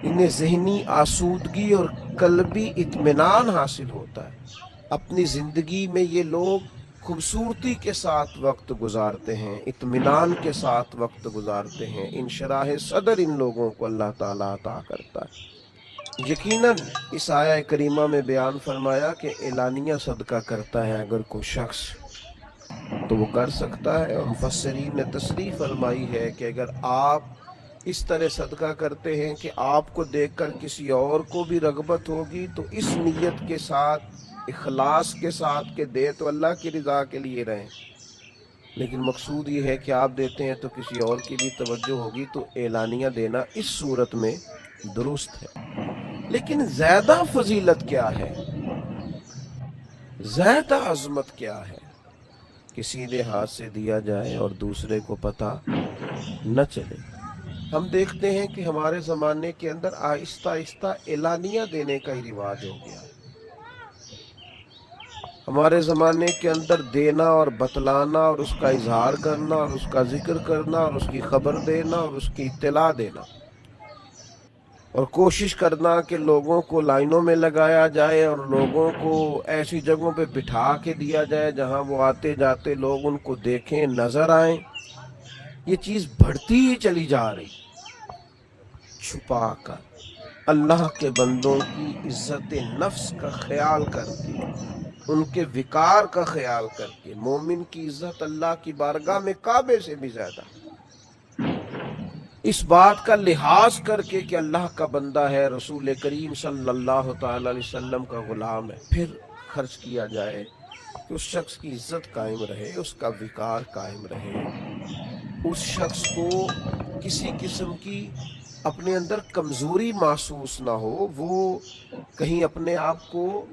انہیں ذہنی آسودگی اور قلبی اطمینان حاصل ہوتا ہے۔ اپنی زندگی میں یہ لوگ خوبصورتی کے ساتھ وقت گزارتے ہیں، اطمینان کے ساتھ وقت گزارتے ہیں، انشراح صدر ان لوگوں کو اللہ تعالیٰ عطا کرتا ہے۔ یقیناً اس آیہ کریمہ میں بیان فرمایا کہ اعلانیہ صدقہ کرتا ہے اگر کوئی شخص تو وہ کر سکتا ہے، اور مفسرین نے تصریح فرمائی ہے کہ اگر آپ اس طرح صدقہ کرتے ہیں کہ آپ کو دیکھ کر کسی اور کو بھی رغبت ہوگی تو اس نیت کے ساتھ، اخلاص کے ساتھ کہ دے تو اللہ کی رضا کے لیے رہیں، لیکن مقصود یہ ہے کہ آپ دیتے ہیں تو کسی اور کی بھی توجہ ہوگی، تو اعلانیہ دینا اس صورت میں درست ہے۔ لیکن زیادہ فضیلت کیا ہے، زیادہ عظمت کیا ہے کہ سیدھے ہاتھ سے دیا جائے اور دوسرے کو پتہ نہ چلے۔ ہم دیکھتے ہیں کہ ہمارے زمانے کے اندر آہستہ آہستہ اعلانیہ دینے کا ہی رواج ہو گیا ہے۔ ہمارے زمانے کے اندر دینا اور بتلانا اور اس کا اظہار کرنا اور اس کا ذکر کرنا اور اس کی خبر دینا اور اس کی اطلاع دینا اور کوشش کرنا کہ لوگوں کو لائنوں میں لگایا جائے اور لوگوں کو ایسی جگہوں پہ بٹھا کے دیا جائے جہاں وہ آتے جاتے لوگ ان کو دیکھیں، نظر آئیں، یہ چیز بڑھتی ہی چلی جا رہی، چھپا کر اللہ کے بندوں کی عزت نفس کا خیال کر کے، ان کے وقار کا خیال کر کے۔ مومن کی عزت اللہ کی بارگاہ میں کعبے سے بھی زیادہ، اس بات کا لحاظ کر کے کہ اللہ کا بندہ ہے، رسول کریم صلی اللہ تعالی علیہ وسلم کا غلام ہے، پھر خرچ کیا جائے کہ اس شخص کی عزت قائم رہے، اس کا وقار قائم رہے، اس شخص کو کسی قسم کی اپنے اندر کمزوری محسوس نہ ہو، وہ کہیں اپنے آپ کو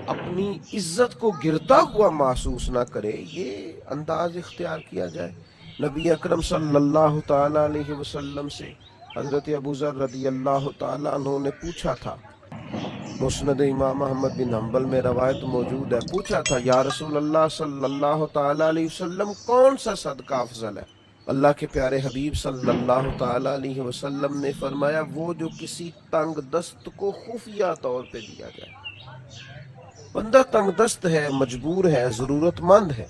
اپنی عزت کو گرتا ہوا محسوس نہ کرے، یہ انداز اختیار کیا جائے۔ نبی اکرم صلی اللہ تعالی علیہ وسلم سے حضرت ابو ذر رضی اللہ تعالیٰ عنہ نے پوچھا تھا، مسند امام احمد بن حنبل میں روایت موجود ہے، پوچھا تھا یا رسول اللہ صلی اللہ تعالی علیہ وسلم کون سا صدقہ افضل ہے؟ اللہ کے پیارے حبیب صلی اللہ تعالی علیہ وسلم نے فرمایا وہ جو کسی تنگ دست کو خفیہ طور پہ دیا جائے۔ بندہ تنگ دست ہے، مجبور ہے، ضرورت مند ہے،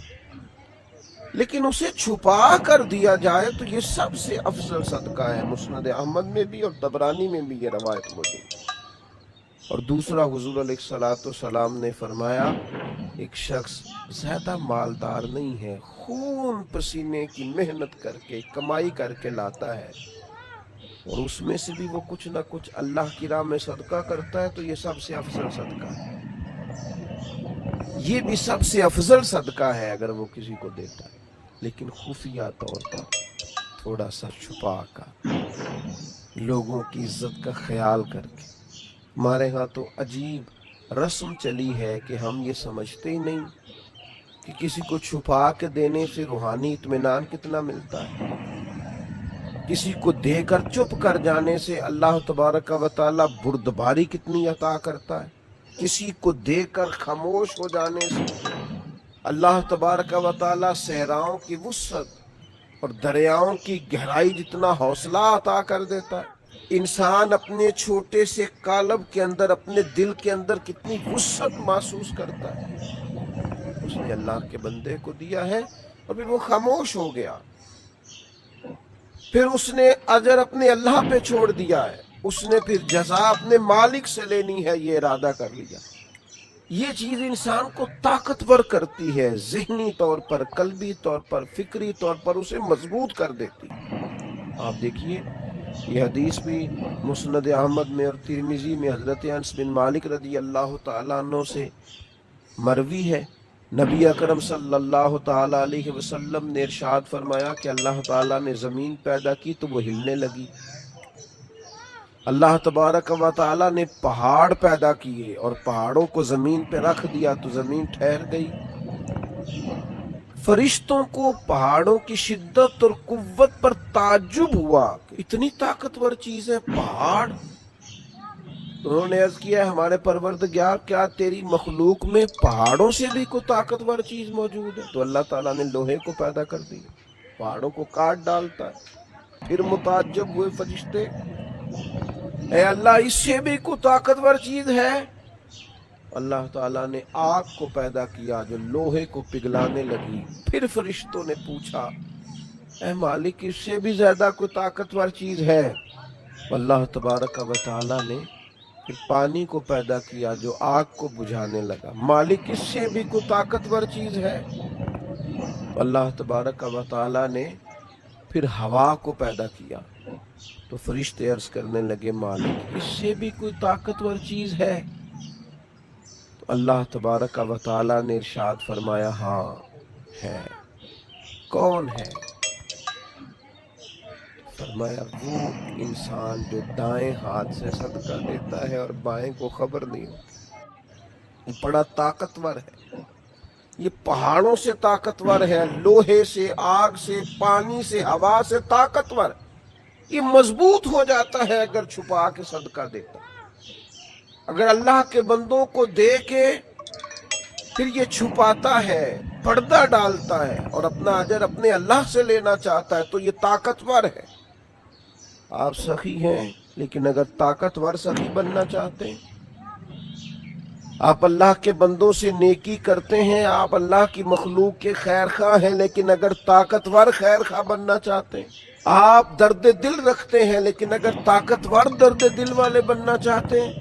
لیکن اسے چھپا کر دیا جائے تو یہ سب سے افضل صدقہ ہے۔ مسند احمد میں بھی اور طبرانی میں بھی یہ روایت موجود ہے۔ اور دوسرا، حضور علیہ الصلوۃ والسلام نے فرمایا ایک شخص زیادہ مالدار نہیں ہے، خون پسینے کی محنت کر کے کمائی کر کے لاتا ہے اور اس میں سے بھی وہ کچھ نہ کچھ اللہ کی راہ میں صدقہ کرتا ہے، تو یہ سب سے افضل صدقہ ہے۔ یہ بھی سب سے افضل صدقہ ہے اگر وہ کسی کو دیتا ہے، لیکن خفیہ طور پر، تھوڑا سا چھپا کر، لوگوں کی عزت کا خیال کر کے۔ ہمارے ہاں تو عجیب رسم چلی ہے کہ ہم یہ سمجھتے ہی نہیں کہ کسی کو چھپا کے دینے سے روحانی اطمینان کتنا ملتا ہے، کسی کو دے کر چپ کر جانے سے اللہ تبارک و تعالیٰ بردباری کتنی عطا کرتا ہے، کسی کو دے کر خاموش ہو جانے سے اللہ تبارک و تعالیٰ صحراؤں کی وسعت اور دریاؤں کی گہرائی جتنا حوصلہ عطا کر دیتا ہے۔ انسان اپنے چھوٹے سے قالب کے اندر، اپنے دل کے اندر کتنی وسعت محسوس کرتا ہے، اس نے اللہ کے بندے کو دیا ہے اور پھر وہ خاموش ہو گیا، پھر اس نے اجر اپنے اللہ پہ چھوڑ دیا ہے، اس نے پھر جزا اپنے مالک سے لینی ہے، یہ ارادہ کر لیا۔ یہ چیز انسان کو طاقتور کرتی ہے، ذہنی طور پر، قلبی طور پر، فکری طور پر اسے مضبوط کر دیتی ہے۔ آپ دیکھیے یہ حدیث بھی مسند احمد میں اور ترمذی میں حضرت انس بن مالک رضی اللہ تعالیٰ عنہ سے مروی ہے۔ نبی اکرم صلی اللہ تعالیٰ علیہ وسلم نے ارشاد فرمایا کہ اللہ تعالیٰ نے زمین پیدا کی تو وہ ہلنے لگی، اللہ تبارک و تعالیٰ نے پہاڑ پیدا کیے اور پہاڑوں کو زمین پہ رکھ دیا تو زمین ٹھہر گئی، فرشتوں کو پہاڑوں کی شدت اور قوت پر تعجب ہوا کہ اتنی طاقتور چیز ہے پہاڑ۔ انہوں نے عرض کیا ہمارے پروردگار کیا تیری مخلوق میں پہاڑوں سے بھی کوئی طاقتور چیز موجود ہے؟ تو اللہ تعالیٰ نے لوہے کو پیدا کر دیا، پہاڑوں کو کاٹ ڈالتا ہے۔ پھر متعجب ہوئے فرشتے اے اللہ اس سے بھی کوئی طاقتور چیز ہے؟ اللہ تعالیٰ نے آگ کو پیدا کیا جو لوہے کو پگھلانے لگی. پھر فرشتوں نے پوچھا اے مالک اس سے بھی زیادہ کوئی طاقتور چیز ہے؟ اللہ تبارک و تعالیٰ نے پھر پانی کو پیدا کیا جو آگ کو بجھانے لگا. مالک اس سے بھی کوئی طاقتور چیز ہے؟ اللہ تبارک و تعالیٰ نے پھر ہوا کو پیدا کیا تو فرشتے عرض کرنے لگے مالک اس سے بھی کوئی طاقتور چیز ہے؟ تو اللہ تبارک و تعالیٰ نے ارشاد فرمایا ہاں ہے. کون ہے؟ فرمایا وہ انسان جو دائیں ہاتھ سے صدقہ دیتا ہے اور بائیں کو خبر نہیں ہوتی. بڑا طاقتور ہے. یہ پہاڑوں سے طاقتور ہے، لوہے سے، آگ سے، پانی سے، ہوا سے طاقتور. یہ مضبوط ہو جاتا ہے اگر چھپا کے صدقہ دیتا. اگر اللہ کے بندوں کو دے کے پھر یہ چھپاتا ہے، پردہ ڈالتا ہے اور اپنا اجر اپنے اللہ سے لینا چاہتا ہے تو یہ طاقتور ہے. آپ سخی ہیں لیکن اگر طاقتور سخی بننا چاہتے ہیں، آپ اللہ کے بندوں سے نیکی کرتے ہیں، آپ اللہ کی مخلوق کے خیر خواہ ہیں، لیکن اگر طاقتور خیر خواہ بننا چاہتے ہیں، آپ درد دل رکھتے ہیں لیکن اگر طاقتور درد دل والے بننا چاہتے ہیں،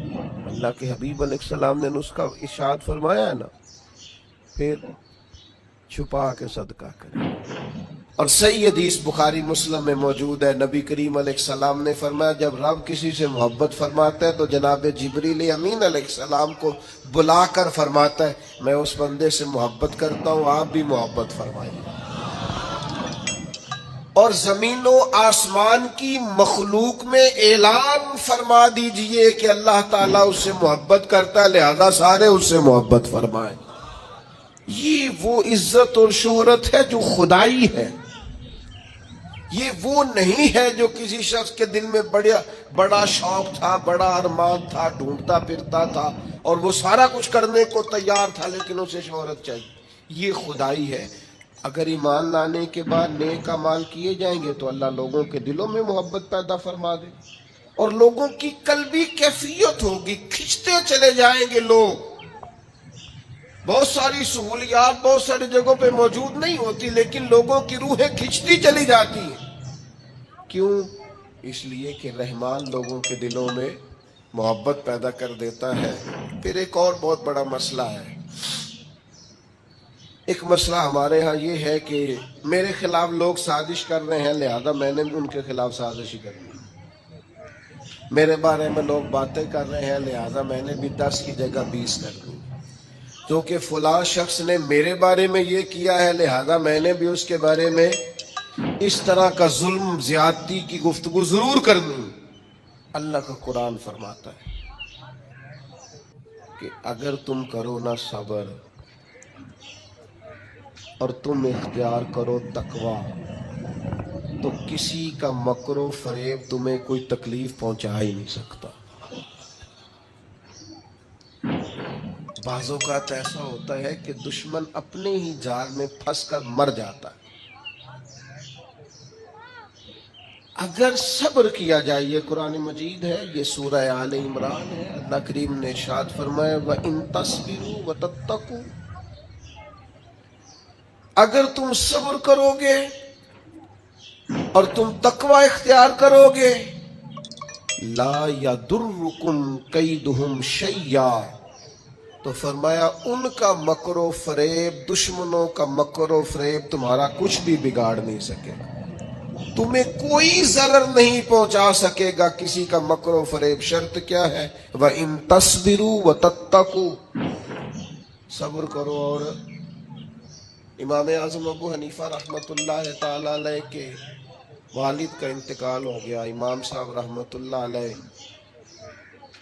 اللہ کے حبیب علیہ السلام نے نسخہ ارشاد فرمایا ہے نا، پھر چھپا کے صدقہ کریں. اور صحیح حدیث بخاری مسلم میں موجود ہے، نبی کریم علیہ السلام نے فرمایا جب رب کسی سے محبت فرماتا ہے تو جناب جبریل امین علیہ السلام کو بلا کر فرماتا ہے میں اس بندے سے محبت کرتا ہوں، آپ بھی محبت فرمائیے. اور زمین و آسمان کی مخلوق میں اعلان فرما دیجئے کہ اللہ تعالیٰ اس سے محبت کرتا ہے، لہذا سارے اس سے محبت فرمائیں. یہ وہ عزت اور شہرت ہے جو خدائی ہے. یہ وہ نہیں ہے جو کسی شخص کے دل میں بڑا شوق تھا، بڑا ارمان تھا، ڈھونڈتا پھرتا تھا اور وہ سارا کچھ کرنے کو تیار تھا لیکن اسے شہرت چاہیے. یہ خدائی ہے. اگر ایمان لانے کے بعد نیک اعمال کیے جائیں گے تو اللہ لوگوں کے دلوں میں محبت پیدا فرما دے اور لوگوں کی قلبی کیفیت ہوگی، کھنچتے چلے جائیں گے لوگ. بہت ساری سہولیات بہت ساری جگہوں پہ موجود نہیں ہوتی لیکن لوگوں کی روحیں کھنچتی چلی جاتی ہیں. کیوں؟ اس لیے کہ رحمان لوگوں کے دلوں میں محبت پیدا کر دیتا ہے. پھر ایک اور بہت بڑا مسئلہ ہے. ایک مسئلہ ہمارے ہاں یہ ہے کہ میرے خلاف لوگ سازش کر رہے ہیں لہذا میں نے بھی ان کے خلاف سازش ہی کرنی. میرے بارے میں لوگ باتیں کر رہے ہیں لہذا میں نے بھی 10 کی جگہ 20 کر دی. کیونکہ فلاں شخص نے میرے بارے میں یہ کیا ہے لہذا میں نے بھی اس کے بارے میں اس طرح کا ظلم زیادتی کی گفتگو ضرور کرنی. اللہ کا قرآن فرماتا ہے کہ اگر تم کرو نہ صبر اور تم اختیار کرو تقوی تو کسی کا مکر و فریب تمہیں کوئی تکلیف پہنچا ہی نہیں سکتا. بعض اوقات ایسا ہوتا ہے کہ دشمن اپنے ہی جال میں پھنس کر مر جاتا ہے. اگر صبر کیا جائے، یہ قرآن مجید ہے، یہ سورہ آل عمران ہے. اللہ کریم نے ارشاد فرمایا وَإِن تَصْبِرُوا وَتَتَّقُوا، اگر تم صبر کرو گے اور تم تقوی اختیار کرو گے لا یضرکم کیدہم شیئا، تو فرمایا ان کا مکر و فریب، دشمنوں کا مکر و فریب تمہارا کچھ بھی بگاڑ نہیں سکے گا، تمہیں کوئی ضرر نہیں پہنچا سکے گا کسی کا مکر و فریب. شرط کیا ہے؟ وَإِن تَصْبِرُوا وَتَتَّقُوا، صبر کرو. اور امام اعظم ابو حنیفہ رحمۃ اللہ تعالی علیہ کے والد کا انتقال ہو گیا. امام صاحب رحمۃ اللہ علیہ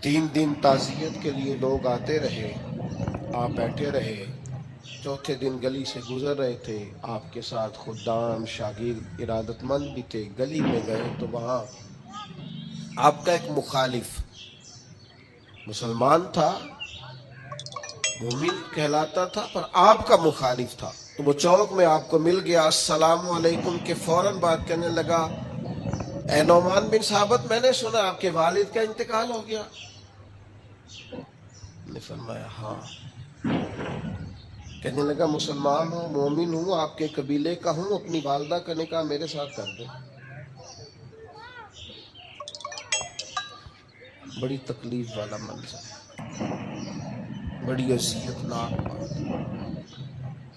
3 دن تعزیت کے لیے لوگ آتے رہے، آپ بیٹھے رہے. چوتھے دن گلی سے گزر رہے تھے، آپ کے ساتھ خدام شاگرد ارادت مند بھی تھے. گلی میں گئے تو وہاں آپ کا ایک مخالف مسلمان تھا، مومن کہلاتا تھا، پر آپ کا مخالف تھا. تو وہ چوک میں آپ کو مل گیا، السلام علیکم کے فوراً بات کرنے لگا اے نعمان بن ثابت، میں نے سنا آپ کے والد کا انتقال ہو گیا؟ نے فرمایا ہاں۔ کہنے لگا مسلمان ہوں، مومن ہوں، آپ کے قبیلے کا ہوں، اپنی والدہ کا نکاح میرے ساتھ کر دیں۔ بڑی تکلیف والا منظر ہے، بڑی اذیت ناک بات۔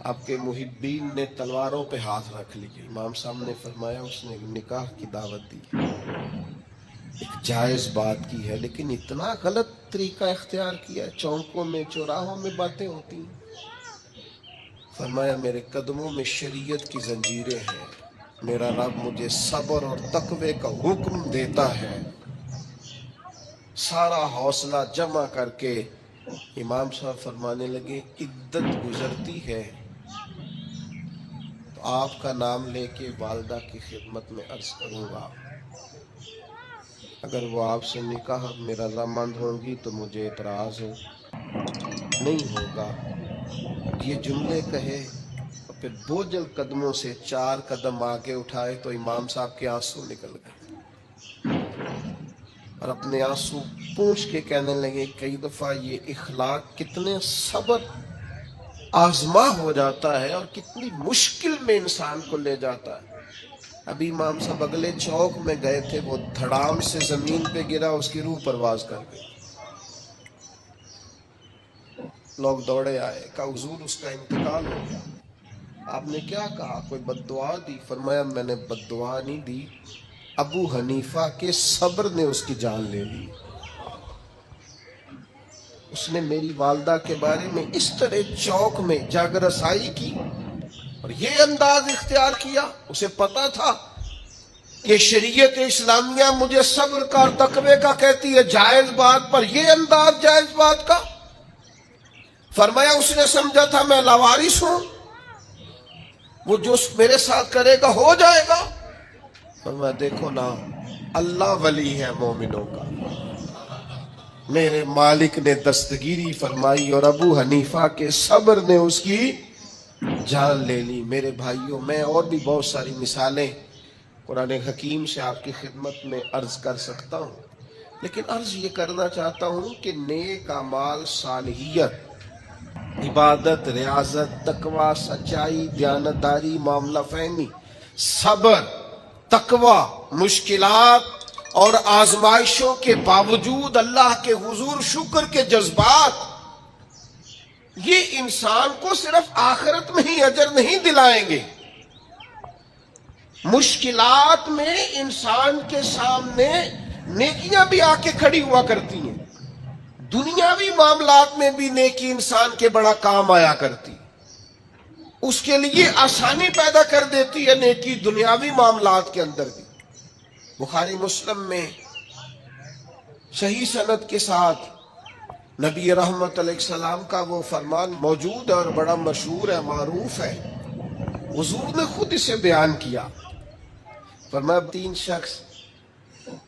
آپ کے محبین نے تلواروں پہ ہاتھ رکھ لیے۔ امام صاحب نے فرمایا اس نے نکاح کی دعوت دی، ایک جائز بات کی ہے، لیکن اتنا غلط طریقہ اختیار کیا ہے۔ چوکوں میں، چوراہوں میں باتیں ہوتی ہیں۔ فرمایا میرے قدموں میں شریعت کی زنجیریں ہیں، میرا رب مجھے صبر اور تقوی کا حکم دیتا ہے۔ سارا حوصلہ جمع کر کے امام صاحب فرمانے لگے عدت گزرتی ہے تو آپ کا نام لے کے والدہ کی خدمت میں عرض کروں گا، اگر وہ آپ سے نکاح میں رضامند ہوں گی تو مجھے اعتراض نہیں ہوگا۔ یہ جملے کہے اور پھر بوجھل قدموں سے 4 قدم آگے اٹھائے تو امام صاحب کے آنسو نکل گئے اور اپنے آنسو پوچھ کے کہنے لگے کئی دفعہ یہ اخلاق کتنے صبر آزما ہو جاتا ہے اور کتنی مشکل میں انسان کو لے جاتا ہے۔ ابھی امام صاحب اگلے چوک میں گئے تھے، وہ دھڑام سے زمین پہ گرا، اس کی روح پرواز کر گئی۔ لوگ دوڑے آئے، کہا حضور اس کا انتقال ہو گیا۔ آپ نے کیا کہا؟ کوئی بد دعا دی؟ فرمایا میں نے بد دعا نہیں دی، ابو حنیفہ کے صبر نے اس کی جان لے لی۔ اس نے میری والدہ کے بارے میں اس طرح چوک میں جاگ رسائی کی اور یہ انداز اختیار کیا۔ اسے پتا تھا کہ شریعت اسلامیہ مجھے صبر کا اور تقوی کا کہتی ہے جائز بات پر، یہ انداز جائز بات کا۔ فرمایا اس نے سمجھا تھا میں لاوارث ہوں، وہ جو میرے ساتھ کرے گا ہو جائے گا۔ فرمایا دیکھو نا، اللہ ولی ہے مومنوں کا۔ میرے مالک نے دستگیری فرمائی اور ابو حنیفہ کے صبر نے اس کی جان لے لی۔ میرے بھائیوں، میں اور بھی بہت ساری مثالیں قرآن حکیم سے آپ کی خدمت میں عرض کر سکتا ہوں، لیکن عرض یہ کرنا چاہتا ہوں کہ نیک اعمال، صالحیت، عبادت، ریاضت، تقوی، سچائی، دیانتداری، معاملہ فہمی، صبر، تقوی، مشکلات اور آزمائشوں کے باوجود اللہ کے حضور شکر کے جذبات، یہ انسان کو صرف آخرت میں ہی اجر نہیں دلائیں گے، مشکلات میں انسان کے سامنے نیکیاں بھی آ کے کھڑی ہوا کرتی ہیں، دنیاوی معاملات میں بھی نیکی انسان کے بڑا کام آیا کرتی، اس کے لیے آسانی پیدا کر دیتی ہے نیکی دنیاوی معاملات کے اندر بھی۔ بخاری مسلم میں صحیح سند کے ساتھ نبی رحمت علیہ السلام کا وہ فرمان موجود ہے اور بڑا مشہور ہے، معروف ہے۔ حضور نے خود اسے بیان کیا۔ فرمایا 3 شخص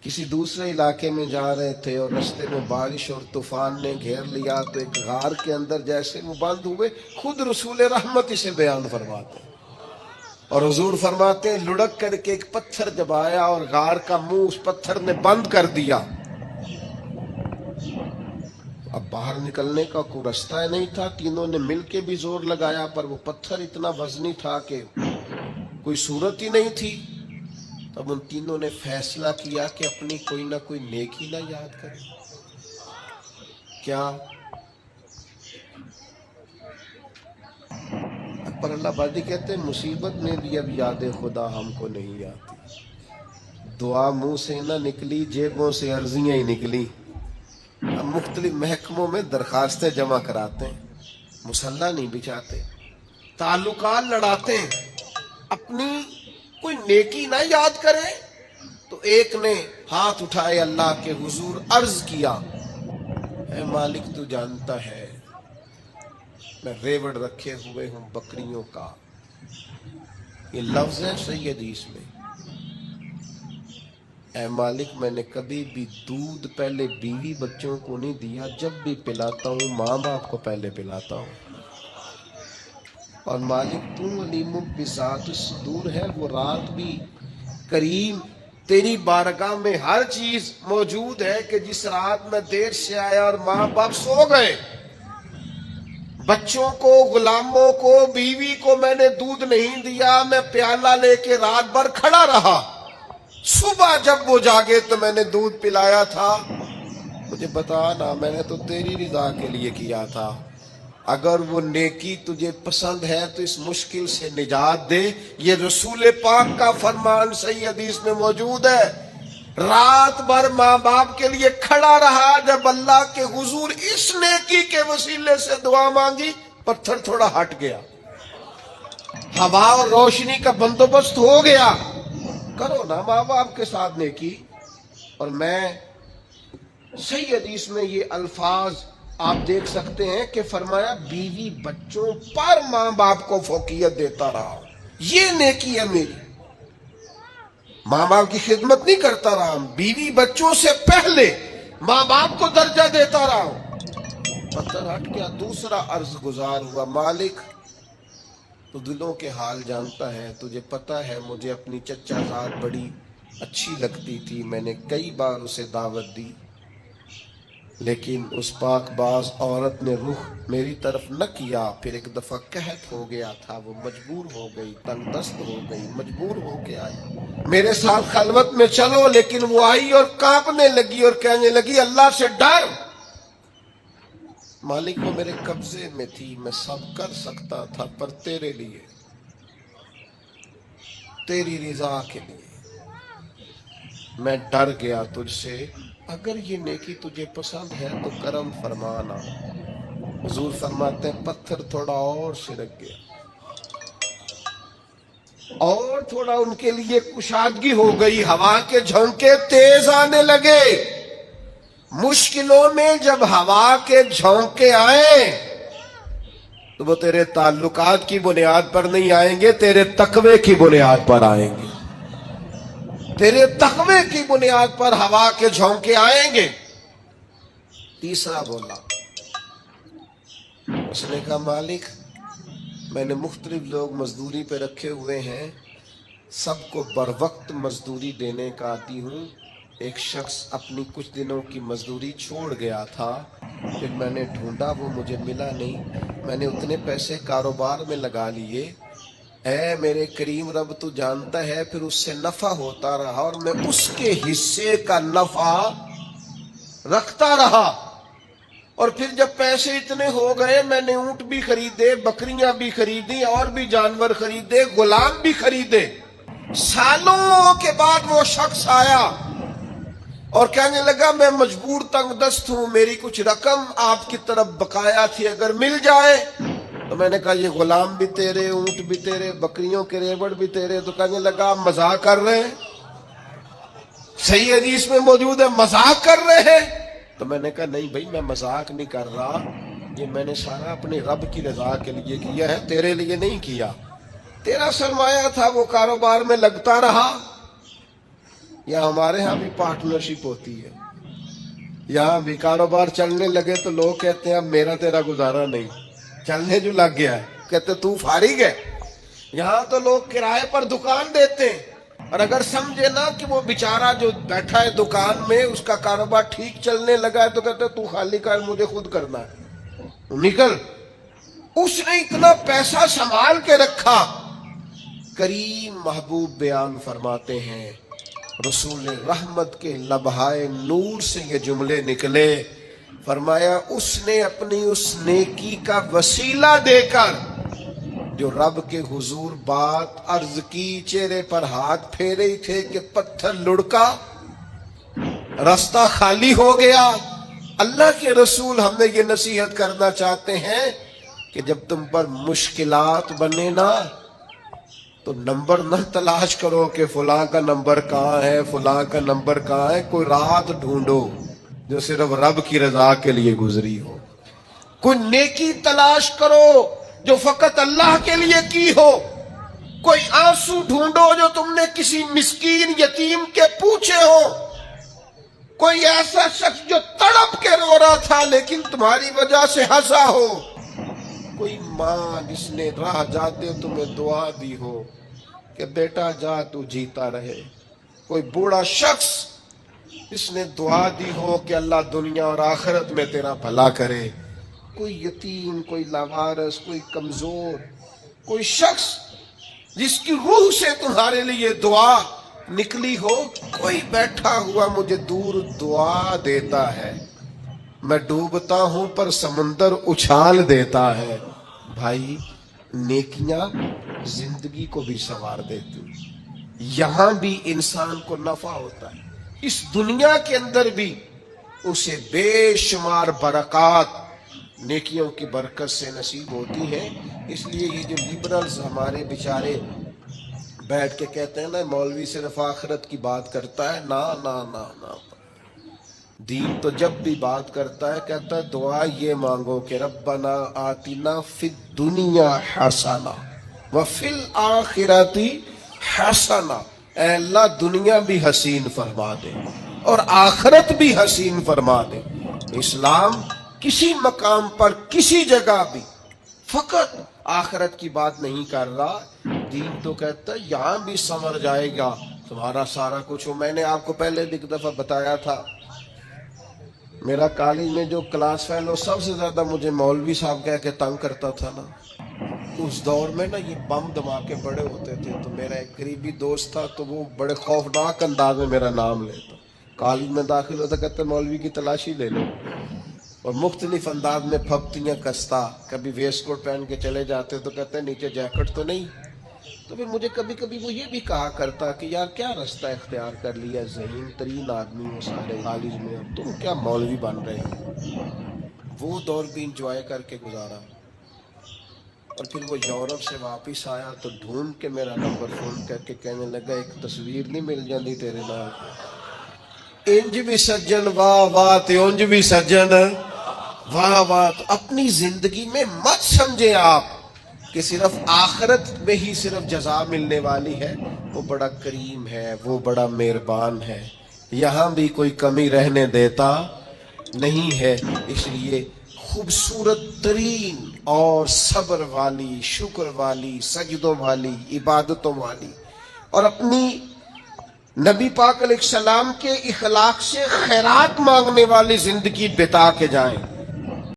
کسی دوسرے علاقے میں جا رہے تھے اور رستے میں بارش اور طوفان نے گھیر لیا تو ایک غار کے اندر جیسے وہ بند ہوئے، خود رسول رحمت اسے بیان فرماتے ہیں اور حضور فرماتے ہیں لڑک کر کے ایک پتھر جب آیا اور غار کا منہ اس پتھر نے بند کر دیا، اب باہر نکلنے کا کوئی رستہ نہیں تھا، تینوں نے مل کے بھی زور لگایا پر وہ پتھر اتنا وزنی تھا کہ کوئی صورت ہی نہیں تھی۔ تب ان تینوں نے فیصلہ کیا کہ اپنی کوئی نہ کوئی نیکی نہ یاد کریں۔ کیا؟ اکبر اللہ بادی کہتے ہیں مصیبت میں بھی اب یاد خدا ہم کو نہیں آتی، دعا منہ سے نہ نکلی، جیبوں سے عرضیاں ہی نکلی۔ ہم مختلف محکموں میں درخواستیں جمع کراتے ہیں، مصلی نہیں بچھاتے، تعلقات لڑاتے ہیں، اپنی کوئی نیکی نہ یاد کرے۔ تو ایک نے ہاتھ اٹھائے اللہ کے حضور، عرض کیا اے مالک تو جانتا ہے میں ریوڑ رکھے ہوئے ہوں بکریوں کا، یہ لفظ ہے صحیح حدیث میں، اے مالک میں نے کبھی بھی دودھ پہلے بیوی بچوں کو نہیں دیا، جب بھی پلاتا ہوں ماں باپ کو پہلے پلاتا ہوں، اور مالک تو علیم بذات الصدور ہے، وہ رات بھی کریم تیری بارگاہ میں ہر چیز موجود ہے کہ جس رات میں دیر سے آیا اور ماں باپ سو گئے، بچوں کو، غلاموں کو، بیوی کو میں نے دودھ نہیں دیا، میں پیالہ لے کے رات بھر کھڑا رہا، صبح جب وہ جاگے تو میں نے دودھ پلایا تھا، مجھے بتا نا میں نے تو تیری رضا کے لیے کیا تھا، اگر وہ نیکی تجھے پسند ہے تو اس مشکل سے نجات دے۔ یہ رسول پاک کا فرمان صحیح حدیث میں موجود ہے۔ رات بھر ماں باپ کے لیے کھڑا رہا، جب اللہ کے حضور اس نیکی کے وسیلے سے دعا مانگی، پتھر تھوڑا ہٹ گیا، ہوا اور روشنی کا بندوبست ہو گیا۔ کرو نا ماں باپ کے ساتھ نیکی۔ اور میں صحیح حدیث میں یہ الفاظ آپ دیکھ سکتے ہیں کہ فرمایا بیوی بچوں پر ماں باپ کو فوقیت دیتا رہا، یہ نیکی ہے میری، ماں باپ کی خدمت نہیں کرتا رہا، بیوی بچوں سے پہلے ماں باپ کو درجہ دیتا رہا ہوں۔ پتھر ہٹ گیا، دوسرا عرض گزار ہوا، مالک تو دلوں کے حال جانتا ہے، تجھے پتا ہے مجھے اپنی چچا زاد بڑی اچھی لگتی تھی، میں نے کئی بار اسے دعوت دی، لیکن اس پاک باز عورت نے رخ میری طرف نہ کیا، پھر ایک دفعہ قحط ہو گیا تھا، وہ مجبور ہو گئی، تنگ دست ہو گئی، مجبور ہو کے آئی، میرے ساتھ خلوت میں چلو، لیکن وہ آئی اور کانپنے لگی اور کہنے لگی اللہ سے ڈر، مالک وہ میرے قبضے میں تھی، میں سب کر سکتا تھا، پر تیرے لیے، تیری رضا کے لیے میں ڈر گیا تجھ سے، اگر یہ نیکی تجھے پسند ہے تو کرم فرمانا۔ حضور فرماتے ہیں پتھر تھوڑا اور سرک گیا، اور تھوڑا ان کے لیے کشادگی ہو گئی، ہوا کے جھونکے تیز آنے لگے۔ مشکلوں میں جب ہوا کے جھونکے آئیں تو وہ تیرے تعلقات کی بنیاد پر نہیں آئیں گے، تیرے تقوی کی بنیاد پر آئیں گے، تیرے تقوی کی بنیاد پر ہوا کے جھونکے آئیں گے۔ تیسرا بولا، اس نے کہا مالک میں نے مختلف لوگ مزدوری پہ رکھے ہوئے ہیں، سب کو بر وقت مزدوری دینے کا عادی ہوں، ایک شخص اپنی کچھ دنوں کی مزدوری چھوڑ گیا تھا، پھر میں نے ڈھونڈا وہ مجھے ملا نہیں، میں نے اتنے پیسے کاروبار میں لگا لیے، اے میرے کریم رب تو جانتا ہے، پھر اس سے نفع ہوتا رہا اور میں اس کے حصے کا نفع رکھتا رہا، اور پھر جب پیسے اتنے ہو گئے میں نے اونٹ بھی خریدے، بکریاں بھی خریدی، اور بھی جانور خریدے، غلام بھی خریدے۔ سالوں کے بعد وہ شخص آیا اور کہنے لگا میں مجبور تنگ دست ہوں، میری کچھ رقم آپ کی طرف بقایا تھی، اگر مل جائے۔ تو میں نے کہا یہ غلام بھی تیرے، اونٹ بھی تیرے، بکریوں کے ریوڑ بھی تیرے، تو کہنے لگا مذاق کر رہے ہیں، صحیح حدیث میں موجود ہے مذاق کر رہے ہیں۔ تو میں نے کہا نہیں بھائی میں مذاق نہیں کر رہا، یہ میں نے سارا اپنے رب کی رضا کے لیے کیا ہے، تیرے لیے نہیں کیا، تیرا سرمایہ تھا وہ کاروبار میں لگتا رہا۔ یا ہمارے ہاں بھی پارٹنرشپ ہوتی ہے، یہاں بھی کاروبار چلنے لگے تو لوگ کہتے ہیں اب میرا تیرا گزارا نہیں، چلنے جو لگ گیا ہے کہتے تو فارغ ہے۔ یہاں تو لوگ کرائے پر دکان دیتے ہیں، اور اگر سمجھے نا کہ وہ بیچارہ جو بیٹھا ہے دکان میں اس کا کاروبار ٹھیک چلنے لگا ہے تو کہتے تو خالی کر، مجھے خود کرنا ہے، نکل۔ اس نے اتنا پیسہ سنبھال کے رکھا۔ کریم محبوب بیان فرماتے ہیں، رسول رحمت کے لبہائے نور سے یہ جملے نکلے، فرمایا اس نے اپنی اس نیکی کا وسیلہ دے کر جو رب کے حضور بات عرض کی، چہرے پر ہاتھ پھیرے ہی تھے کہ پتھر لڑکا، راستہ خالی ہو گیا۔ اللہ کے رسول ہم نے یہ نصیحت کرنا چاہتے ہیں کہ جب تم پر مشکلات بنے نا تو نمبر نہ تلاش کرو کہ فلاں کا نمبر کہاں ہے، فلاں کا نمبر کہاں ہے، کوئی رات ڈھونڈو جو صرف رب کی رضا کے لیے گزری ہو، کوئی نیکی تلاش کرو جو فقط اللہ کے لیے کی ہو، کوئی آنسو ڈھونڈو جو تم نے کسی مسکین یتیم کے پوچھے ہو، کوئی ایسا شخص جو تڑپ کے رو رہا تھا لیکن تمہاری وجہ سے ہنسا ہو، کوئی ماں جس نے راہ جاتے تمہیں دعا دی ہو کہ بیٹا جا تو جیتا رہے، کوئی بوڑھا شخص اس نے دعا دی ہو کہ اللہ دنیا اور آخرت میں تیرا بھلا کرے، کوئی یتیم، کوئی لاوارث، کوئی کمزور، کوئی شخص جس کی روح سے تمہارے لیے دعا نکلی ہو، کوئی بیٹھا ہوا مجھے دور دعا دیتا ہے، میں ڈوبتا ہوں پر سمندر اچھال دیتا ہے، بھائی نیکیاں زندگی کو بھی سنوار دیتی، یہاں بھی انسان کو نفع ہوتا ہے، اس دنیا کے اندر بھی اسے بے شمار برکات نیکیوں کی برکت سے نصیب ہوتی ہیں۔ اس لیے یہ جو لبرلز ہمارے بیچارے بیٹھ کے کہتے ہیں نا مولوی صرف آخرت کی بات کرتا ہے، نا نا نا نا، دین تو جب بھی بات کرتا ہے کہتا ہے دعا یہ مانگو کہ ربنا آتنا فی الدنیا حسنہ وفی الآخرۃ حسنہ، اے اللہ دنیا بھی حسین فرما دے اور آخرت بھی حسین فرما دے۔ اسلام کسی مقام پر کسی جگہ بھی فقط آخرت کی بات نہیں کر رہا، دین تو کہتا ہے یہاں بھی سنور جائے گا تمہارا سارا کچھ ہو۔ میں نے آپ کو پہلے ایک دفعہ بتایا تھا، میرا کالج میں جو کلاس فیلو سب سے زیادہ مجھے مولوی صاحب کہہ کے تنگ کرتا تھا نا، اس دور میں نا یہ بم دھماکے بڑے ہوتے تھے، تو میرا ایک قریبی دوست تھا تو وہ بڑے خوفناک انداز میں میرا نام لیتا، کالج میں داخل ہوتا کہتا مولوی کی تلاشی لے لو، اور مختلف انداز میں پھپتیاں کستا، کبھی ویسٹ کوٹ پہن کے چلے جاتے تو کہتے نیچے جیکٹ تو نہیں، تو پھر مجھے کبھی کبھی وہ یہ بھی کہا کرتا کہ یار کیا رستہ اختیار کر لیا، ذہین ترین آدمی ہو سارے کالج میں، اب تم کیا مولوی بن رہے ہو۔ وہ دور بھی انجوائے کر کے گزارا، اور پھر وہ یورپ سے واپس آیا تو ڈھونڈ کے میرا نمبر فون کر کے کہنے لگا ایک تصویر نہیں مل جاتی تیرے نال، انج بھی سجن واہ واہ تے انج بھی سجن واہ واہ۔ تو اپنی زندگی میں مت سمجھے آپ کہ صرف آخرت میں ہی صرف جزا ملنے والی ہے، وہ بڑا کریم ہے، وہ بڑا مہربان ہے، یہاں بھی کوئی کمی رہنے دیتا نہیں ہے۔ اس لیے خوبصورت ترین اور صبر والی، شکر والی، سجدوں والی، عبادتوں والی، اور اپنی نبی پاک علیہ السلام کے اخلاق سے خیرات مانگنے والی زندگی بتا کے جائیں۔